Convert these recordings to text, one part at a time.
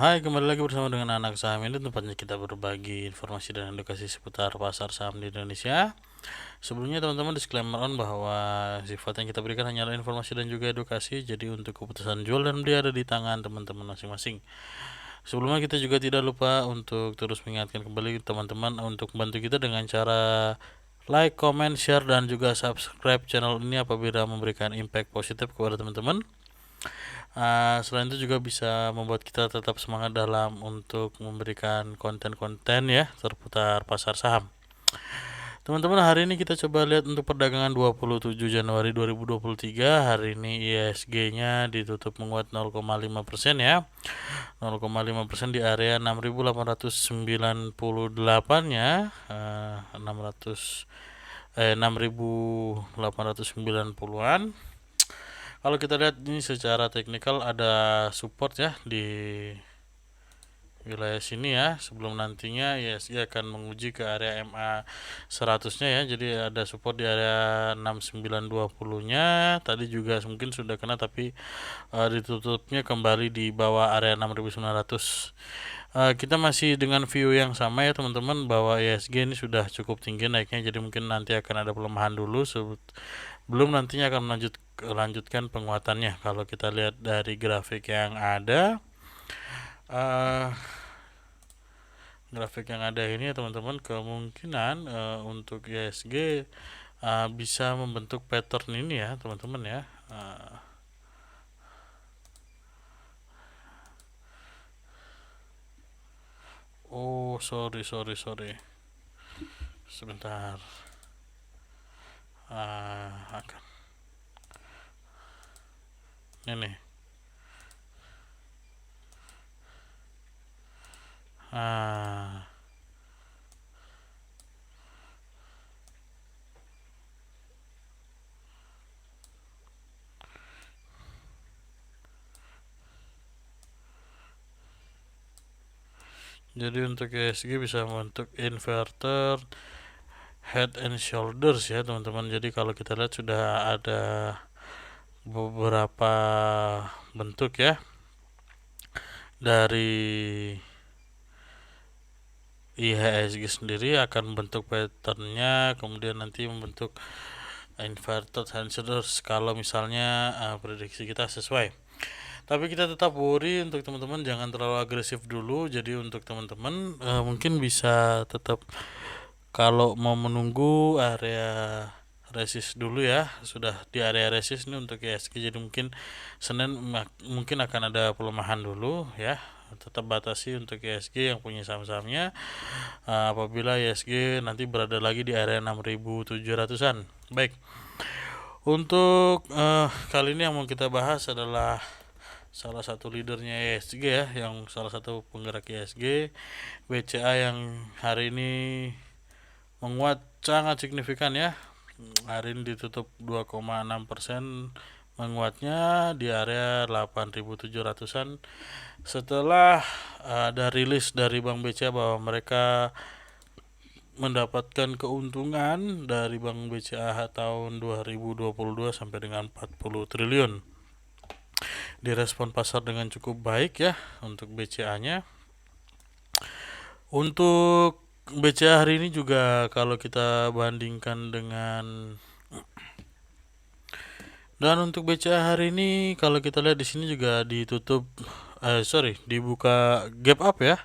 Hai, kembali lagi bersama dengan anak saham ini. Tempatnya kita berbagi informasi dan edukasi seputar pasar saham di Indonesia. Sebelumnya teman-teman disclaimer on bahwa sifat yang kita berikan hanyalah informasi dan juga edukasi. Jadi untuk keputusan jual dan beli ada di tangan teman-teman masing-masing. Sebelumnya kita juga tidak lupa untuk terus mengingatkan kembali teman-teman untuk membantu kita dengan cara like, comment, share, dan juga subscribe channel ini apabila memberikan impact positif kepada teman-teman. Selain itu juga bisa membuat kita tetap semangat dalam untuk memberikan konten-konten ya seputar pasar saham. Teman-teman, hari ini kita coba lihat untuk perdagangan 27 Januari 2023. Hari ini ISG-nya ditutup menguat 0,5% ya. 0,5% di area 6.898 ya. 6.890-an. Kalau kita lihat ini secara teknikal ada support ya di wilayah sini ya, sebelum nantinya ISG akan menguji ke area MA 100-nya ya. Jadi ada support di area 6920-nya. Tadi juga mungkin sudah kena tapi ditutupnya kembali di bawah area 6900. Kita masih dengan view yang sama ya teman-teman, bahwa ISG ini sudah cukup tinggi naiknya, jadi mungkin nanti akan ada pelemahan dulu belum nantinya akan melanjutkan penguatannya. Kalau kita lihat dari grafik yang ada, ini ya teman-teman, kemungkinan untuk ISG bisa membentuk pattern ini ya teman-teman ya. Oh, sorry, sebentar. Akan ini jadi untuk ISG bisa membentuk inverter head and shoulders ya teman-teman. Jadi kalau kita lihat sudah ada beberapa bentuk ya dari IHSG sendiri akan membentuk patternnya, kemudian nanti membentuk inverted head and shoulders kalau misalnya prediksi kita sesuai. Tapi kita tetap worry untuk teman-teman, jangan terlalu agresif dulu. Jadi untuk teman-teman mungkin bisa tetap, kalau mau menunggu area resist dulu ya, sudah di area resist ini untuk ISG. Jadi mungkin Senin mungkin akan ada pelemahan dulu ya. Tetap batasi untuk ISG yang punya saham-sahamnya apabila ISG nanti berada lagi di area 6.700-an. Baik, untuk kali ini yang mau kita bahas adalah salah satu leadernya ISG ya, yang salah satu penggerak ISG, BCA, yang hari ini menguat sangat signifikan ya. Hari ini ditutup 2,6% menguatnya di area 8.700-an setelah ada rilis dari Bank BCA bahwa mereka mendapatkan keuntungan dari Bank BCA tahun 2022 sampai dengan 40 triliun. Direspon pasar dengan cukup baik ya untuk BCA-nya. Untuk BCA hari ini juga kalau kita bandingkan dan untuk BCA hari ini kalau kita lihat di sini juga ditutup dibuka gap up ya.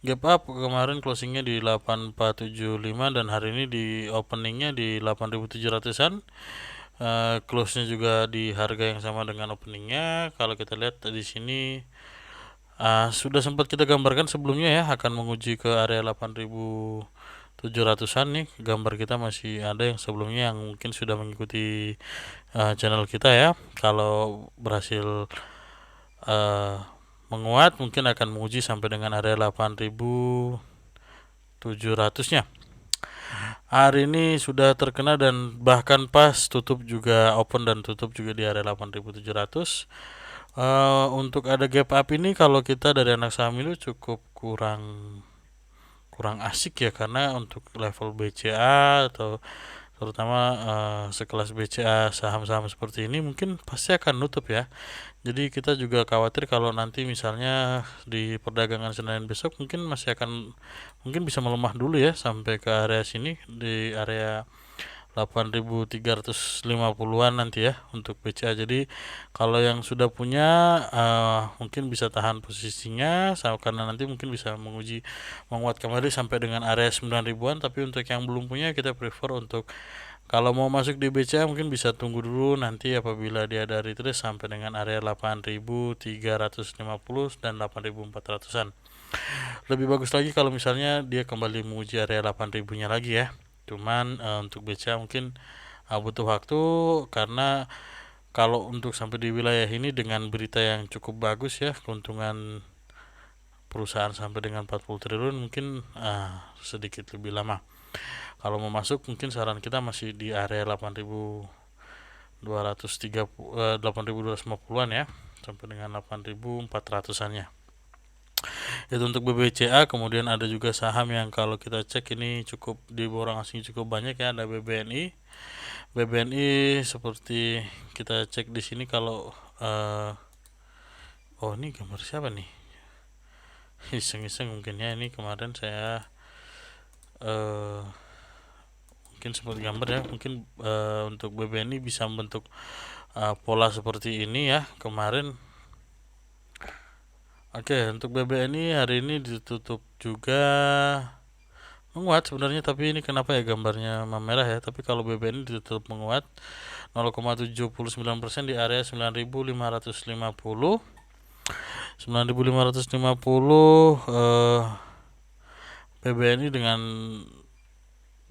Gap up kemarin closingnya di 8475 dan hari ini di openingnya di 8700-an. Close-nya juga di harga yang sama dengan openingnya. Kalau kita lihat di sini sudah sempat kita gambarkan sebelumnya ya, akan menguji ke area 8.700-an nih. Gambar kita masih ada yang sebelumnya yang mungkin sudah mengikuti channel kita ya. Kalau berhasil menguat mungkin akan menguji sampai dengan area 8.700-nya. Hari ini sudah terkena dan bahkan pas tutup juga, open dan tutup juga di area 8.700. Untuk ada gap up ini kalau kita dari anak saham itu cukup kurang asik ya, karena untuk level BCA atau terutama sekelas BCA, saham-saham seperti ini mungkin pasti akan nutup ya. Jadi kita juga khawatir kalau nanti misalnya di perdagangan Senin besok mungkin bisa melemah dulu ya sampai ke area sini di area 8.350-an nanti ya untuk BCA. Jadi kalau yang sudah punya mungkin bisa tahan posisinya karena nanti mungkin bisa menguat kembali sampai dengan area 9 ribuan. Tapi untuk yang belum punya kita prefer untuk kalau mau masuk di BCA mungkin bisa tunggu dulu nanti apabila dia dari terus sampai dengan area 8.350 dan 8.400-an. Lebih bagus lagi kalau misalnya dia kembali menguji area 8.000-nya lagi ya. Cuman untuk BCA mungkin butuh waktu karena kalau untuk sampai di wilayah ini dengan berita yang cukup bagus ya, keuntungan perusahaan sampai dengan 40 triliun mungkin sedikit lebih lama. Kalau mau masuk mungkin saran kita masih di area 8.250-an ya sampai dengan 8.400-annya. Itu untuk BBCA. Kemudian ada juga saham yang kalau kita cek ini cukup di borang asing cukup banyak ya, ada BBNI. BBNI seperti kita cek di sini kalau oh ini gambar siapa nih? Iseng-iseng mungkin ya, ini kemarin saya mungkin sempat gambar ya, mungkin untuk BBNI bisa membentuk pola seperti ini ya kemarin. Oke, untuk BBNI hari ini ditutup juga menguat sebenarnya, tapi ini kenapa ya gambarnya memerah ya, tapi kalau BBNI ditutup menguat 0,79% di area 9.550. 9.550 BBNI dengan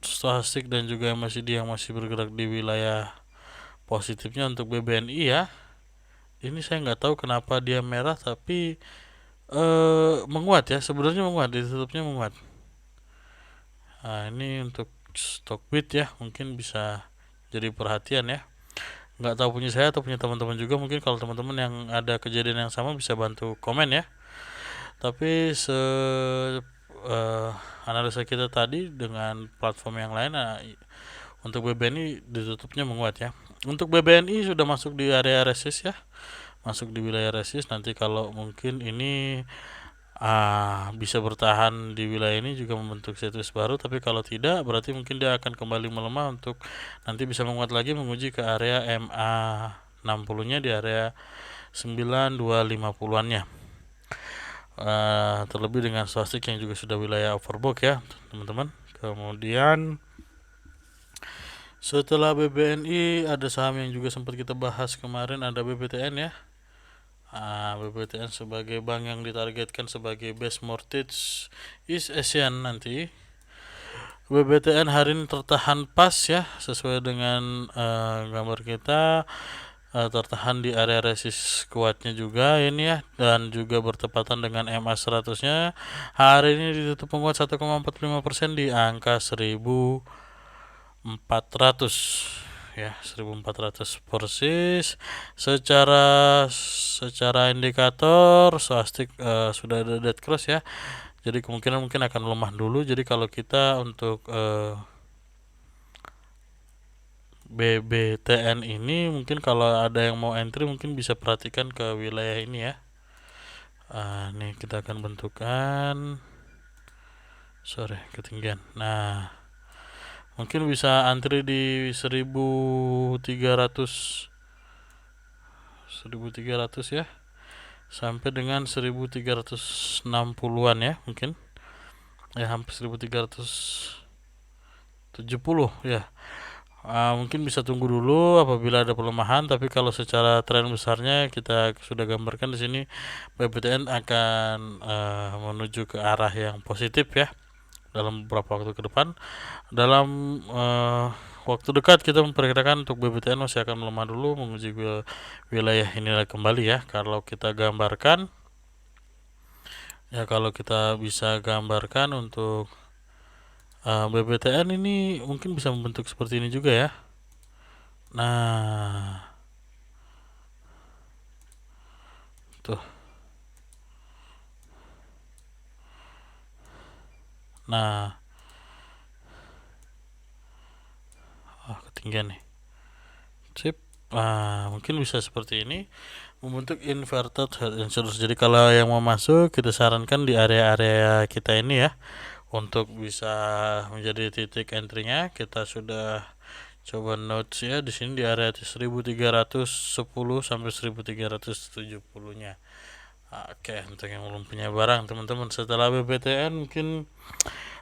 stochastik dan juga MACD yang masih bergerak di wilayah positifnya. Untuk BBNI ya, ini saya nggak tahu kenapa dia merah tapi menguat ya, sebenarnya menguat, ditutupnya menguat. Nah ini untuk stock bid ya, mungkin bisa jadi perhatian ya. Nggak tahu punya saya atau punya teman-teman juga, mungkin kalau teman-teman yang ada kejadian yang sama bisa bantu komen ya. Tapi analisa kita tadi dengan platform yang lain, untuk BBNI ditutupnya menguat ya. Untuk BBNI sudah masuk di area resist ya, masuk di wilayah resist. Nanti kalau mungkin ini bisa bertahan di wilayah ini juga membentuk situs baru, tapi kalau tidak berarti mungkin dia akan kembali melemah untuk nanti bisa menguat lagi menguji ke area MA 60-nya di area 9250-annya. Terlebih dengan swastik yang juga sudah wilayah overbought ya teman-teman. Kemudian setelah BBNI ada saham yang juga sempat kita bahas kemarin, ada BBTN ya. BBTN sebagai bank yang ditargetkan sebagai best mortgage East Asian nanti. BBTN hari ini tertahan pas ya, sesuai dengan gambar kita, tertahan di area resist kuatnya juga ini ya, dan juga bertepatan dengan MA 100 nya hari ini ditutup menguat 1,45% di angka 1400 ya, 1400 persis. Secara indikator swastik sudah ada dead cross ya, jadi kemungkinan mungkin akan lemah dulu. Jadi kalau kita untuk BBTN ini mungkin kalau ada yang mau entry mungkin bisa perhatikan ke wilayah ini ya. Nih kita akan bentukkan, ketinggian. Nah mungkin bisa antri di 1300 ya sampai dengan 1360-an ya, mungkin ya hampir 1370 ya. Mungkin bisa tunggu dulu apabila ada pelemahan, tapi kalau secara tren besarnya kita sudah gambarkan di sini, BBTN akan menuju ke arah yang positif ya dalam beberapa waktu ke depan. Dalam waktu dekat kita memperkirakan untuk BBTN masih akan melemah dulu menguji wilayah inilah kembali ya. Kalau kita gambarkan ya, kalau kita bisa gambarkan untuk BBTN ini mungkin bisa membentuk seperti ini juga ya. Nah tuh, nah ketinggian nih. Sip. Mungkin bisa seperti ini, membentuk inverted head and shoulders. Jadi kalau yang mau masuk, kita sarankan di area-area kita ini ya, untuk bisa menjadi titik entry-nya. Kita sudah coba notes ya di sini di area 1310 sampai 1370-nya. Oke, untuk yang belum punya barang teman-teman, setelah BBTN mungkin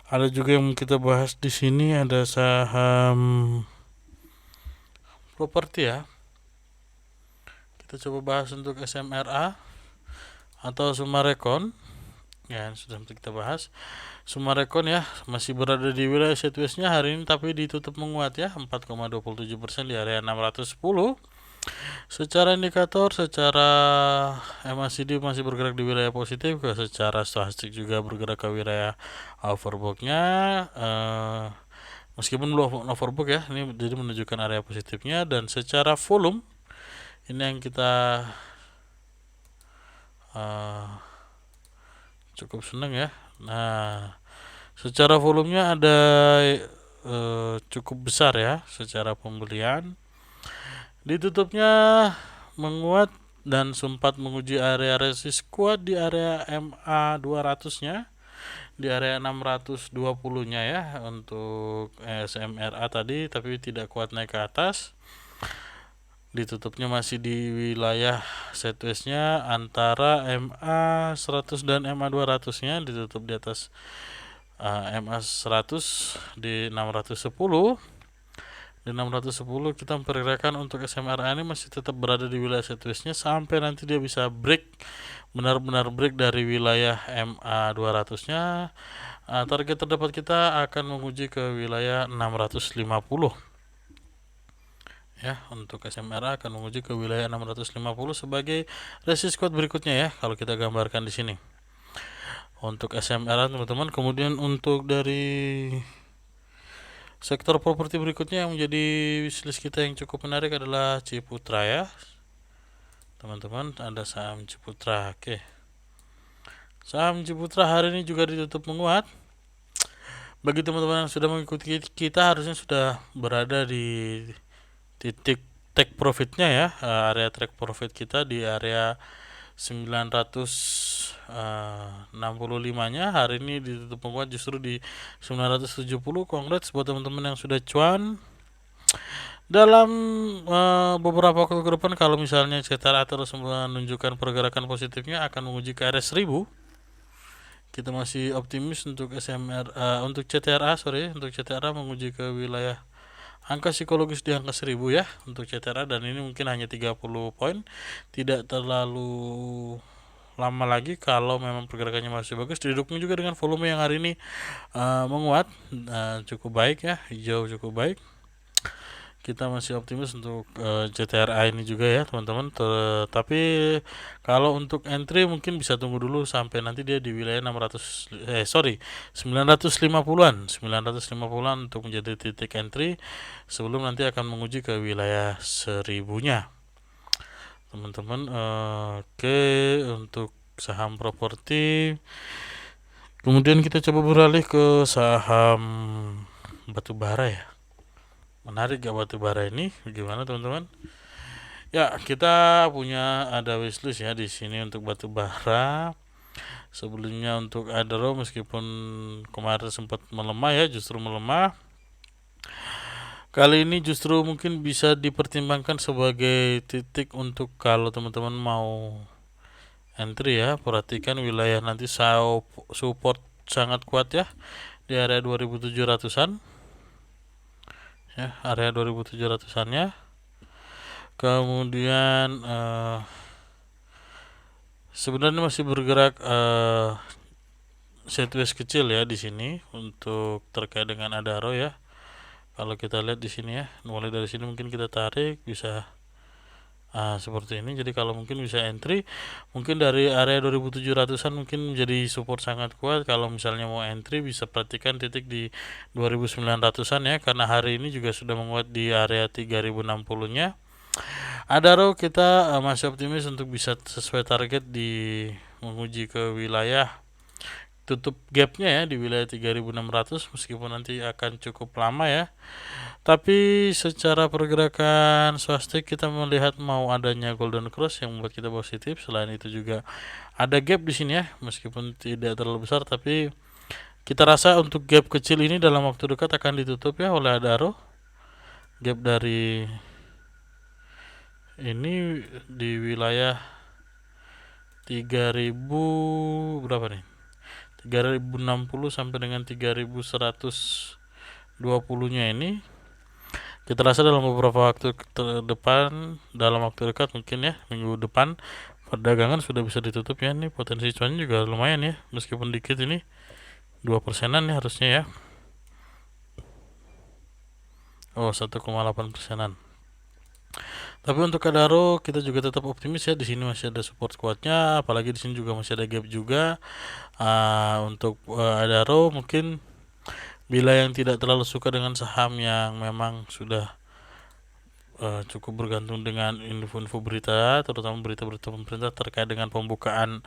ada juga yang kita bahas di sini, ada saham properti ya. Kita coba bahas untuk SMRA atau Sumarekon. Ya, sudah kita bahas. Sumarekon ya masih berada di wilayah sideways-nya hari ini, tapi ditutup menguat ya 4,27% di area 610. Secara indikator, secara MACD masih bergerak di wilayah positif, secara stokastik juga bergerak ke wilayah overbought-nya. Meskipun belum overbought ya, ini jadi menunjukkan area positifnya. Dan secara volume ini yang kita cukup senang ya. Nah, secara volumenya ada cukup besar ya secara pembelian. Ditutupnya menguat dan sempat menguji area resist kuat di area MA 200-nya, di area 620-nya ya untuk SMRA tadi, tapi tidak kuat naik ke atas. Ditutupnya masih di wilayah sideways-nya antara MA 100 dan MA 200-nya, ditutup di atas MA 100 di 610. Di 610 kita memperkirakan untuk SMRA ini masih tetap berada di wilayah sideways-nya sampai nanti dia bisa break, benar-benar break dari wilayah MA 200-nya. Target terdapat kita akan menguji ke wilayah 650 ya. Untuk SMRA akan menguji ke wilayah 650 sebagai resist kuat berikutnya ya, kalau kita gambarkan di sini untuk SMRA teman-teman. Kemudian untuk dari sektor properti berikutnya yang menjadi wishlist kita yang cukup menarik adalah Ciputra ya teman-teman. Ada saham Ciputra. Oke, saham Ciputra hari ini juga ditutup menguat. Bagi teman-teman yang sudah mengikuti kita, harusnya sudah berada di titik take profitnya ya. Area take profit kita di area 965-nya, hari ini ditutup menguat justru di 970. Congrats buat teman-teman yang sudah cuan. Dalam beberapa waktu ke depan, kalau misalnya CTRA terus menunjukkan pergerakan positifnya, akan menguji ke area 1000. Kita masih optimis untuk untuk CTRA menguji ke wilayah angka psikologis di angka 1000 ya untuk CTRA, dan ini mungkin hanya 30 poin, tidak terlalu lama lagi. Kalau memang pergerakannya masih bagus, didukung juga dengan volume yang hari ini menguat cukup baik ya, hijau cukup baik. Kita masih optimis untuk CTRA ini juga ya teman-teman. Tapi kalau untuk entry mungkin bisa tunggu dulu sampai nanti dia di wilayah 950-an untuk menjadi titik entry, sebelum nanti akan menguji ke wilayah 1000-nya teman-teman. Oke, untuk saham properti, kemudian kita coba beralih ke saham batubara ya. Menarik gak batubara ini? Gimana teman-teman? Ya, kita punya ada wishlist ya di sini untuk batubara. Sebelumnya untuk Adaro, meskipun kemarin sempat melemah ya, justru melemah. Kali ini justru mungkin bisa dipertimbangkan sebagai titik untuk kalau teman-teman mau entry ya. Perhatikan wilayah nanti support sangat kuat ya di area 2700-an ya, area 2700-an-nya. Kemudian sebenarnya masih bergerak sideways kecil ya di sini untuk terkait dengan Adaro ya. Kalau kita lihat di sini ya, mulai dari sini mungkin kita tarik bisa seperti ini. Jadi kalau mungkin bisa entry mungkin dari area 2700-an mungkin menjadi support sangat kuat. Kalau misalnya mau entry bisa perhatikan titik di 2900-an ya, karena hari ini juga sudah menguat di area 3060-nya. Adaro kita masih optimis untuk bisa sesuai target di menguji ke wilayah tutup gapnya ya di wilayah 3.600, meskipun nanti akan cukup lama ya. Tapi secara pergerakan swastik kita melihat mau adanya golden cross yang membuat kita positif. Selain itu juga ada gap di sini ya, meskipun tidak terlalu besar, tapi kita rasa untuk gap kecil ini dalam waktu dekat akan ditutup ya oleh Adaro. Gap dari ini di wilayah 3000 berapa nih? 3060 sampai dengan 3120-nya ini kita rasa dalam beberapa waktu ke depan, dalam waktu dekat mungkin ya minggu depan, perdagangan sudah bisa ditutup ya. Ini potensi cuannya juga lumayan ya, meskipun dikit, ini 2%-an ya harusnya ya. 1,8%-an. Tapi untuk Adaro kita juga tetap optimis ya, di sini masih ada support kuatnya, apalagi di sini juga masih ada gap juga. Untuk Adaro mungkin bila yang tidak terlalu suka dengan saham yang memang sudah cukup bergantung dengan info-info berita, terutama berita-berita pemerintah terkait dengan pembukaan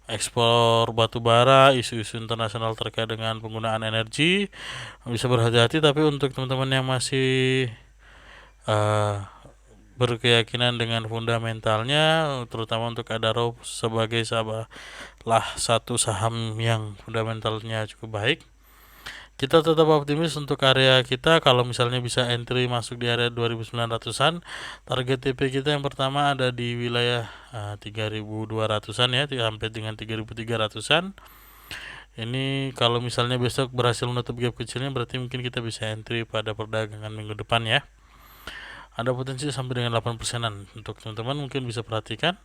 ekspor batu bara, isu-isu internasional terkait dengan penggunaan energi, bisa berhati-hati. Tapi untuk teman-teman yang masih berkeyakinan dengan fundamentalnya, terutama untuk Adaro sebagai satu saham yang fundamentalnya cukup baik, kita tetap optimis untuk area kita. Kalau misalnya bisa entry masuk di area 2900-an, target TP kita yang pertama ada di wilayah 3200-an ya, sampai dengan 3300-an. Ini kalau misalnya besok berhasil menutup gap kecilnya, berarti mungkin kita bisa entry pada perdagangan minggu depan ya. Ada potensi sampai dengan 8%-an. Untuk teman-teman mungkin bisa perhatikan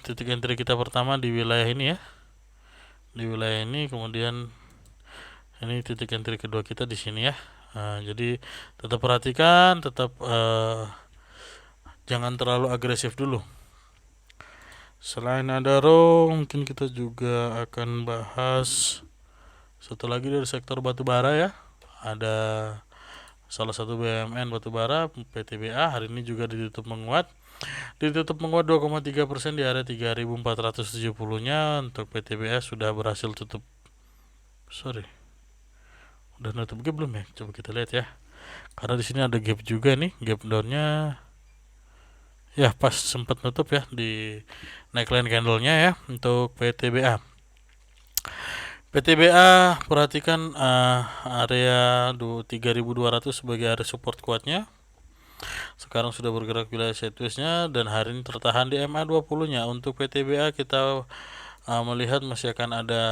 titik entry kita pertama di wilayah ini ya, di wilayah ini. Kemudian ini titik entry kedua kita di sini ya. Jadi tetap perhatikan, tetap jangan terlalu agresif dulu. Selain Adaro, mungkin kita juga akan bahas satu lagi dari sektor batubara ya. Ada salah satu BUMN batubara, PTBA, hari ini juga ditutup menguat. Ditutup menguat 2,3% di area 3.470-nya. Untuk PTBA sudah berhasil tutup. Udah nutup gap belum ya? Coba kita lihat ya. Karena di sini ada gap juga nih, gap downnya ya pas sempat nutup ya di neckline candlenya ya. Untuk PTBA perhatikan area 3200 sebagai area support kuatnya. Sekarang sudah bergerak wilayah sideways-nya dan hari ini tertahan di MA20-nya. Untuk PTBA kita melihat masih akan ada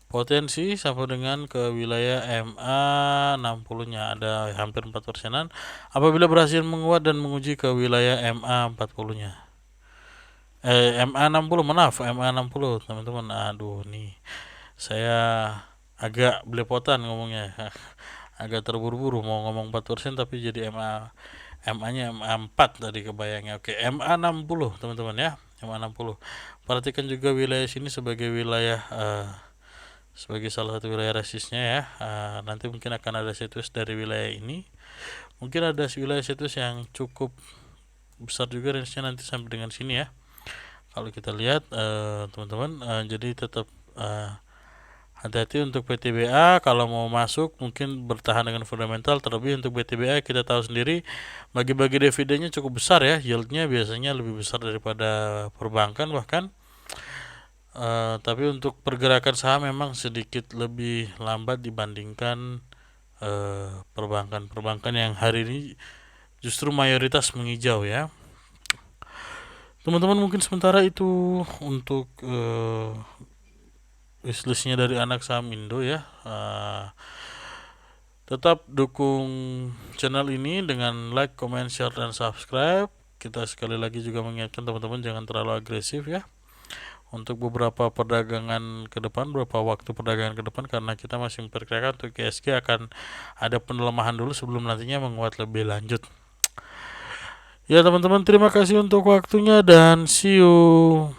potensi sampai dengan ke wilayah MA60-nya, ada hampir 4%-an apabila berhasil menguat dan menguji ke wilayah MA40-nya. MA60 teman-teman. Aduh nih, saya agak belepotan ngomongnya. Agak terburu-buru mau ngomong 4% tapi jadi MA-nya MA4 tadi kebayangnya. Oke, MA60 teman-teman ya, MA60. Perhatikan juga wilayah sini sebagai wilayah sebagai salah satu wilayah resistnya ya. Nanti mungkin akan ada situs dari wilayah ini, mungkin ada wilayah situs yang cukup besar juga range-nya nanti sampai dengan sini ya. Kalau kita lihat teman-teman, jadi tetap hati-hati untuk PTBA. Kalau mau masuk mungkin bertahan dengan fundamental. Terlebih untuk PTBA kita tahu sendiri bagi-bagi dividennya cukup besar ya, yieldnya biasanya lebih besar daripada perbankan bahkan. Tapi untuk pergerakan saham memang sedikit lebih lambat dibandingkan perbankan yang hari ini justru mayoritas menghijau ya. Teman-teman, mungkin sementara itu untuk wishlistnya dari anak saham Indo ya. Tetap dukung channel ini dengan like, comment, share, dan subscribe. Kita sekali lagi juga mengingatkan teman-teman jangan terlalu agresif ya untuk beberapa perdagangan ke depan, beberapa waktu perdagangan ke depan, karena kita masih memperkirakan untuk ISG akan ada penelemahan dulu sebelum nantinya menguat lebih lanjut. Ya teman-teman, terima kasih untuk waktunya dan see you.